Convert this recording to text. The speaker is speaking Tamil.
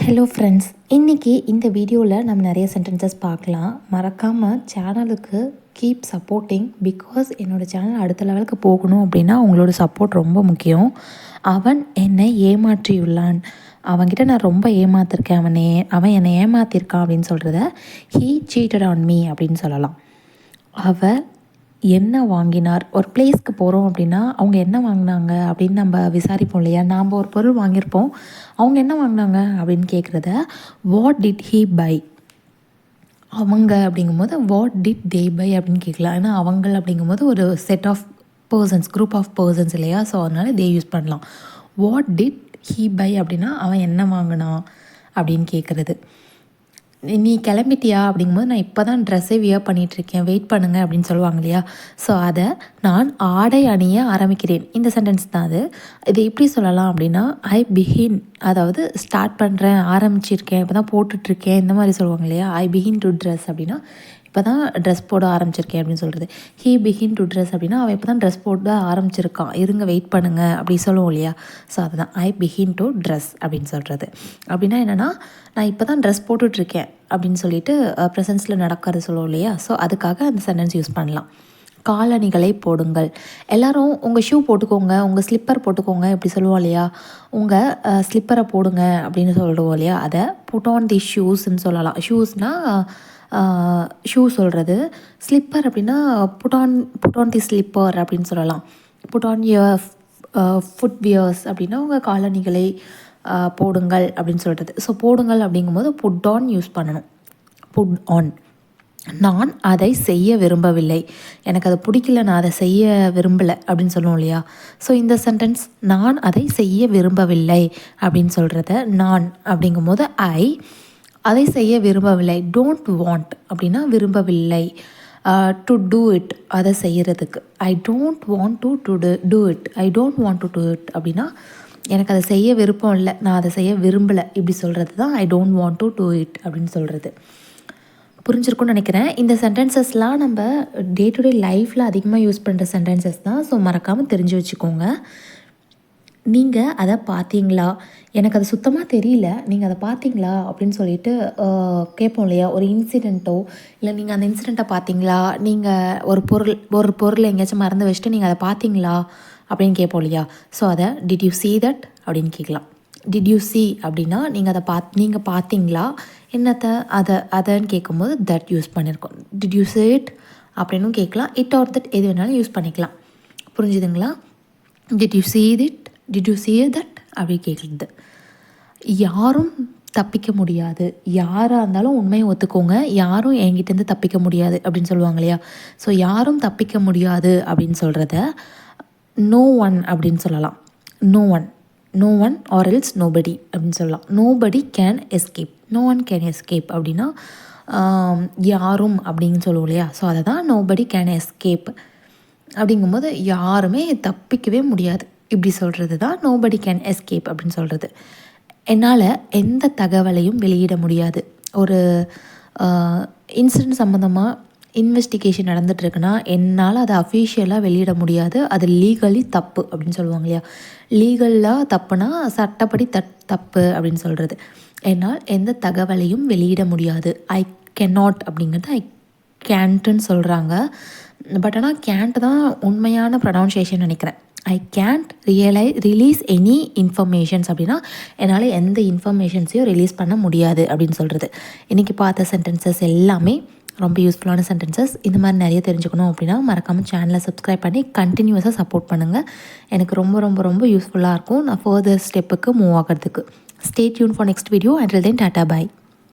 ஹலோ ஃப்ரெண்ட்ஸ், இன்றைக்கி இந்த வீடியோவில் நம்ம நிறைய சென்டென்சஸ் பார்க்கலாம். மறக்காமல் சேனலுக்கு கீப் சப்போர்ட்டிங். பிகாஸ் என்னோடய சேனல் அடுத்த லெவலுக்கு போகணும் அப்படின்னா உங்களோட சப்போர்ட் ரொம்ப முக்கியம். அவன் என்னை ஏமாற்றியுள்ளான். அவன்கிட்ட நான் ரொம்ப ஏமாத்திருக்கேன். அவன் என்னை ஏமாத்திருக்கான் அப்படின்னு சொல்கிறத ஹீ சீட்டட் ஆன் மீ அப்படின்னு சொல்லலாம். அவள் என்ன வாங்கினார். ஒரு பிளேஸ்க்கு போகிறோம் அப்படின்னா அவங்க என்ன வாங்கினாங்க அப்படின்னு நம்ம விசாரிப்போம் இல்லையா. நாம் ஒரு பொருள் வாங்கியிருப்போம், அவங்க என்ன வாங்கினாங்க அப்படின்னு கேட்குறத வாட் டிட் ஹீ பை. அவங்க அப்படிங்கும்போது வாட் டிட் தே பை அப்படின்னு கேட்கலாம். ஏன்னா அவங்கள் அப்படிங்கும்போது ஒரு set of persons, group of persons இல்லையா. ஸோ அதனால் தே யூஸ் பண்ணலாம். வாட் டிட் ஹீ பை அப்படின்னா அவன் என்ன வாங்கினான் அப்படின்னு கேட்குறது. நீ கிளம்பிட்டியா அப்படிங்கும்போது நான் இப்போ தான் ட்ரெஸ்ஸே வியர் பண்ணிகிட்ருக்கேன், வெயிட் பண்ணுங்க அப்படின்னு சொல்லுவாங்க இல்லையா. ஸோ அதை நான் ஆடை அணிய ஆரம்பிக்கிறேன். இந்த சென்டென்ஸ் தான் அது. இது எப்படி சொல்லலாம் அப்படின்னா ஐ பிகின், அதாவது ஸ்டார்ட் பண்ணுறேன், ஆரம்பிச்சிருக்கேன், இப்போ தான் போட்டுட்ருக்கேன், இந்த மாதிரி சொல்லுவாங்க இல்லையா. ஐ பிகின் டு ட்ரெஸ் அப்படின்னா இப்போ தான் ட்ரெஸ் போட ஆரம்பிச்சிருக்கேன் அப்படின்னு சொல்கிறது. ஹீ பிகின் டு ட்ரெஸ் அப்படின்னா அவன் இப்போ தான் ட்ரெஸ் போட ஆரம்பிச்சிருக்கான், இருங்க வெயிட் பண்ணுங்கள் அப்படி சொல்லுவோம் இல்லையா. ஸோ அதுதான் ஐ பிகின் டு ட்ரெஸ் அப்படின்னு சொல்கிறது. அப்படின்னா என்னென்னா நான் இப்போ தான் ட்ரெஸ் போட்டுட்ருக்கேன் அப்படின்னு சொல்லிட்டு ப்ரெசன்ஸில் நடக்கிறது சொல்லுவோம் இல்லையா. ஸோ அதுக்காக அந்த சென்டென்ஸ் யூஸ் பண்ணலாம். காலணிகளை போடுங்கள். எல்லோரும் உங்கள் ஷூ போட்டுக்கோங்க, உங்கள் ஸ்லிப்பர் போட்டுக்கோங்க இப்படி சொல்லுவோம் இல்லையா. உங்கள் ஸ்லிப்பரை போடுங்க அப்படின்னு சொல்லுவோம் இல்லையா. அதை புட் ஆன் தி ஷூஸ்ன்னு சொல்லலாம். ஷூஸ்னால் ஷூ சொல்கிறது. ஸ்லிப்பர் அப்படின்னா புட் ஆன் தி ஸ்லிப்பர் அப்படின்னு சொல்லலாம். Put on your footwears அப்படின்னா உங்கள் காலணிகளை போடுங்கள் அப்படின்னு சொல்கிறது. ஸோ போடுங்கள் அப்படிங்கும்போது புட் ஆன் யூஸ் பண்ணணும். Put on. நான் அதை செய்ய விரும்பவில்லை, எனக்கு அது பிடிக்கல, நான் அதை செய்ய விரும்பலை அப்படின்னு சொல்லுவோம் இல்லையா. ஸோ இந்த சென்டென்ஸ் நான் அதை செய்ய விரும்பவில்லை அப்படின்னு சொல்கிறத நான் அப்படிங்கும்போது அதை செய்ய விரும்பவில்லை. டோன்ட் வாண்ட் அப்படின்னா விரும்பவில்லை. டு டூ இட், அதை செய்கிறதுக்கு. I don't want to do it. I don't want to do it அப்படின்னா எனக்கு அதை செய்ய விருப்பம் இல்லை, நான் அதை செய்ய விரும்பலை இப்படி சொல்கிறது தான் I don't want to do it அப்படின்னு சொல்கிறது. புரிஞ்சிருக்கும்னு நினைக்கிறேன். இந்த சென்டென்சஸ்லாம் நம்ம டே டு டே லைஃப்பில் அதிகமாக யூஸ் பண்ணுற சென்டென்சஸ் தான். ஸோ மறக்காமல் தெரிஞ்சு வச்சுக்கோங்க. நீங்கள் அதை பார்த்தீங்களா, எனக்கு அது சுத்தமாக தெரியல, நீங்கள் அதை பார்த்தீங்களா அப்படின்னு சொல்லிட்டு கேட்போம் இல்லையா. ஒரு இன்சிடெண்ட்டோ இல்லை நீங்கள் அந்த இன்சிடெண்ட்டை பார்த்தீங்களா, நீங்கள் ஒரு பொருள் எங்கேயாச்சும் மறந்து வச்சுட்டு நீங்கள் அதை பார்த்தீங்களா அப்படின்னு கேட்போம் இல்லையா. ஸோ அதை டிட் யூ see தட் அப்படின்னு கேட்கலாம். டிட் யூ see அப்படின்னா நீங்கள் பார்த்தீங்களா, என்னத்தை அதைன்னு கேட்கும்போது தட் யூஸ் பண்ணியிருக்கோம். டிட் யூ see it அப்படின்னும் கேட்கலாம். இட் ஆர் தட் எது வேணாலும் யூஸ் பண்ணிக்கலாம். புரிஞ்சுதுங்களா. Did you see it, did you see that அப்படி கேட்குறது. யாரும் தப்பிக்க முடியாது. யாராக இருந்தாலும் உண்மையை ஒத்துக்கோங்க, யாரும் என்கிட்டேருந்து தப்பிக்க முடியாது அப்படின்னு சொல்லுவாங்க இல்லையா. ஸோ யாரும் தப்பிக்க முடியாது அப்படின்னு சொல்கிறத நோ ஒன் அப்படின்னு சொல்லலாம். No one or else nobody அப்படின்னு சொல்லலாம். Nobody can escape, no one can escape அப்படின்னா யாரும் அப்படின்னு சொல்லுவோம் இல்லையா. ஸோ அதை தான் நோபடி கேன் எஸ்கேப் அப்படிங்கும்போது யாருமே தப்பிக்கவே முடியாது இப்படி சொல்கிறது தான் நோபடி கேன் எஸ்கேப் அப்படின்னு சொல்கிறது. என்னால் எந்த தகவலையும் வெளியிட முடியாது. ஒரு இன்சிடென்ட் சம்மந்தமாக இன்வெஸ்டிகேஷன் நடந்துகிட்ருக்குன்னா என்னால் அதை அஃபீஷியலாக வெளியிட முடியாது, அது லீகலி தப்பு அப்படின்னு சொல்லுவாங்க இல்லையா. லீகலாக தப்புனா சட்டப்படி தப்பு அப்படின்னு சொல்கிறது. என்னால் எந்த தகவலையும் வெளியிட முடியாது. ஐ கேனாட் அப்படிங்கிறது ஐ கேன்ட்டுன்னு சொல்கிறாங்க. பட் ஆனால் கேண்ட் தான் உண்மையான ப்ரொனவுன்சியேஷன் நினைக்கிறேன். ஐ கேன்ட் ரிலீஸ் எனி இன்ஃபர்மேஷன்ஸ் அப்படின்னா என்னால் எந்த இன்ஃபர்மேஷன்ஸையும் ரிலீஸ் பண்ண முடியாது அப்படின்னு சொல்கிறது. இன்றைக்கி பார்த்த சென்டென்சஸ் எல்லாமே ரொம்ப யூஸ்ஃபுல்லான சென்டென்சஸ். இந்த மாதிரி நிறைய தெரிஞ்சுக்கணும் அப்படின்னா மறக்காமல் சேனலை சப்ஸ்கிரைப் பண்ணி கண்டினியூஸாக சப்போர்ட் பண்ணுங்கள். எனக்கு ரொம்ப ரொம்ப ரொம்ப யூஸ்ஃபுல்லாக இருக்கும் நான் ஃபர்தர் ஸ்டெப்புக்கு மூவ் ஆகிறதுக்கு. Stay tune for next video. Until then tata bye.